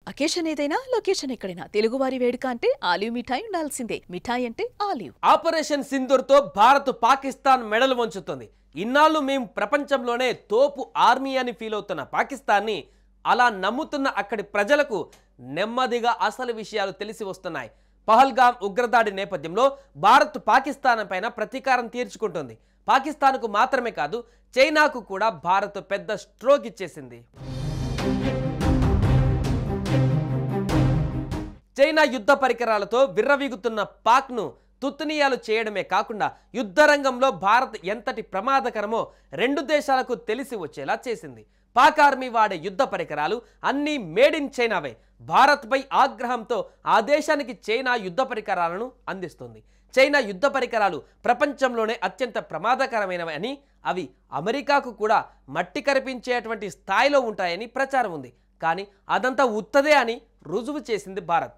Occasion ఏదైనా location ఎక్కడైనా తెలుగువారి వేడుక అంటే ఆలివ్ మిఠాయి ఉండాల్సిందే. మిఠాయి అంటే ఆలివ్. ఆపరేషన్ సింధూర్ తో భారత్ పాకిస్తాన్ మెడలు వంచుతుంది. ఇన్నాళ్ళు మేము ప్రపంచంలోనే తోపు ఆర్మీ అని ఫీల్ అవుతున్న పాకిస్తాన్ని అలా నమ్ముతున్న అక్కడి ప్రజలకు నెమ్మదిగా అసలు విషయాలు తెలిసి వస్తున్నాయి. పహల్గామ్ ఉగ్రదాడి నేపథ్యంలో భారత్ పాకిస్తాన్ పైన ప్రతీకారం తీర్చుకుంటుంది. పాకిస్తాన్కు మాత్రమే కాదు, చైనాకు కూడా భారత్ పెద్ద స్ట్రోక్ ఇచ్చేసింది. చైనా యుద్ధ పరికరాలతో విర్రవీగుతున్న పాక్ను తుత్తునియాలు చేయడమే కాకుండా యుద్ధ రంగంలో భారత్ ఎంతటి ప్రమాదకరమో రెండు దేశాలకు తెలిసి వచ్చేలా చేసింది. పాక్ ఆర్మీ వాడే యుద్ధ పరికరాలు అన్నీ మేడ్ ఇన్ చైనావే. భారత్పై ఆగ్రహంతో ఆ దేశానికి చైనా యుద్ధ పరికరాలను అందిస్తుంది. చైనా యుద్ధ పరికరాలు ప్రపంచంలోనే అత్యంత ప్రమాదకరమైనవి అని, అవి అమెరికాకు కూడా మట్టి కరిపించేటువంటి స్థాయిలో ఉంటాయని ప్రచారం ఉంది. కానీ అదంతా ఉత్తదే అని రుజువు చేసింది భారత్.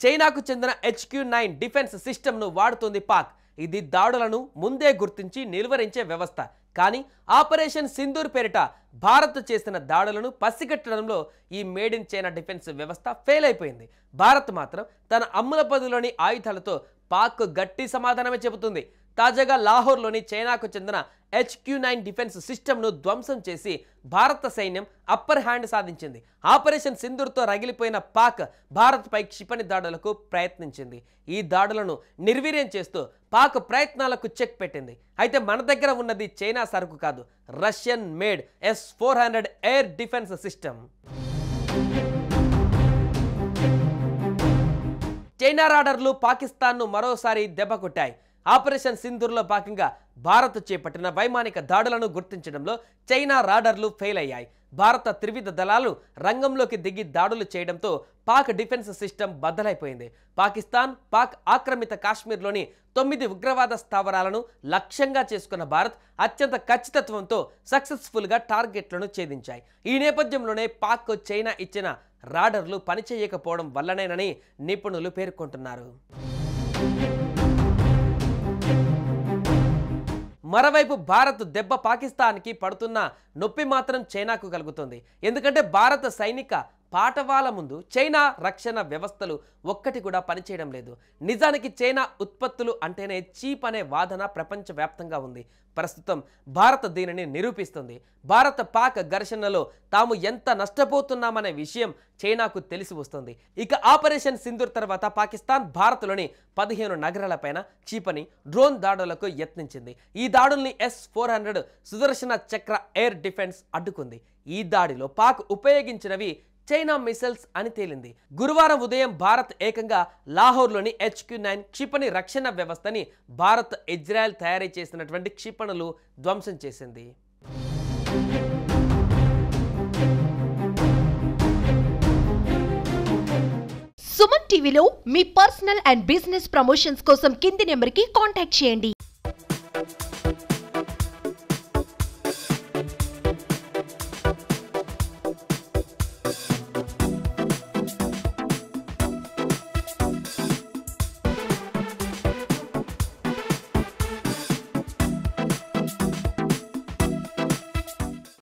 చైనాకు చెందిన HQ-9 డిఫెన్స్ సిస్టమ్ను వాడుతుంది పాక్. ఇది దాడులను ముందే గుర్తించి నిలువరించే వ్యవస్థ. కానీ ఆపరేషన్ సింధూర్ పేరిట భారత్ చేసిన దాడులను పసిగట్టడంలో ఈ మేడ్ ఇన్ చైనా డిఫెన్స్ వ్యవస్థ ఫెయిల్ అయిపోయింది. భారత్ మాత్రం తన అమ్ముల పదులోని ఆయుధాలతో పాక్ గట్టి సమాధానమే చెబుతుంది. తాజాగా లాహోర్లోని చైనాకు చెందిన HQ-9 డిఫెన్స్ సిస్టమ్ను ధ్వంసం చేసి భారత సైన్యం అప్పర్ హ్యాండ్ సాధించింది. ఆపరేషన్ సింధూర్తో రగిలిపోయిన పాక్ భారత్పై క్షిపణి దాడులకు ప్రయత్నించింది. ఈ దాడులను నిర్వీర్యం చేస్తూ పాక్ ప్రయత్నాలకు చెక్ పెట్టింది. అయితే మన దగ్గర ఉన్నది చైనా సరుకు కాదు, Russian made S-400 air defence system. China రాడర్లు పాకిస్తాన్ను మరోసారి దెబ్బ కొట్టాయి. ఆపరేషన్ సింధూర్లో భాగంగా భారత్ చేపట్టిన వైమానిక దాడులను గుర్తించడంలో చైనా రాడర్లు ఫెయిల్ అయ్యాయి. భారత త్రివిధ దళాలు రంగంలోకి దిగి దాడులు చేయడంతో పాక్ డిఫెన్స్ సిస్టమ్ బద్దలైపోయింది. పాక్ ఆక్రమిత కాశ్మీర్లోని 9 ఉగ్రవాద స్థావరాలను లక్ష్యంగా చేసుకున్న భారత్ అత్యంత ఖచ్చితత్వంతో సక్సెస్ఫుల్గా టార్గెట్లను ఛేదించాయి. ఈ నేపథ్యంలోనే పాక్ చైనా ఇచ్చిన రాడర్లు పనిచేయకపోవడం వల్లనేనని నిపుణులు పేర్కొంటున్నారు. మరోవైపు భారత్ దెబ్బ పాకిస్తాన్కి పడుతున్న నొప్పి మాత్రం చైనాకు కలుగుతుంది. ఎందుకంటే భారత సైనిక పాఠవాల ముందు చైనా రక్షణ వ్యవస్థలు ఒక్కటి కూడా పనిచేయడం లేదు. నిజానికి చైనా ఉత్పత్తులు అంటేనే చీప్ అనే వాదన ప్రపంచవ్యాప్తంగా ఉంది. ప్రస్తుతం భారత్ దీనిని నిరూపిస్తుంది. భారత పాక్ ఘర్షణలో తాము ఎంత నష్టపోతున్నామనే విషయం చైనాకు తెలిసి వస్తుంది. ఇక ఆపరేషన్ సింధూర్ తర్వాత పాకిస్తాన్ భారత్లోని 15 నగరాలపైన క్షిపణి డ్రోన్ దాడులకు యత్నించింది. ఈ దాడుల్ని S-400 సుదర్శన చక్ర ఎయిర్ డిఫెన్స్ అడ్డుకుంది. ఈ దాడిలో పాక్ ఉపయోగించినవి చైనా మిసైల్స్ అని తేలింది. గురువారం ఉదయం భారత్ ఏకంగా లాహోర్లోని HQ-9 క్షిపణి రక్షణ వ్యవస్థని భారత్ ఇజ్రాయెల్ తయారీ చేసినటువంటి క్షిపణులు ధ్వంసం చేసింది. సుమన్ టీవీలో మీ పర్సనల్ అండ్ బిజినెస్ ప్రమోషన్స్ కోసం కింది నెంబర్కి కాంటాక్ట్ చేయండి.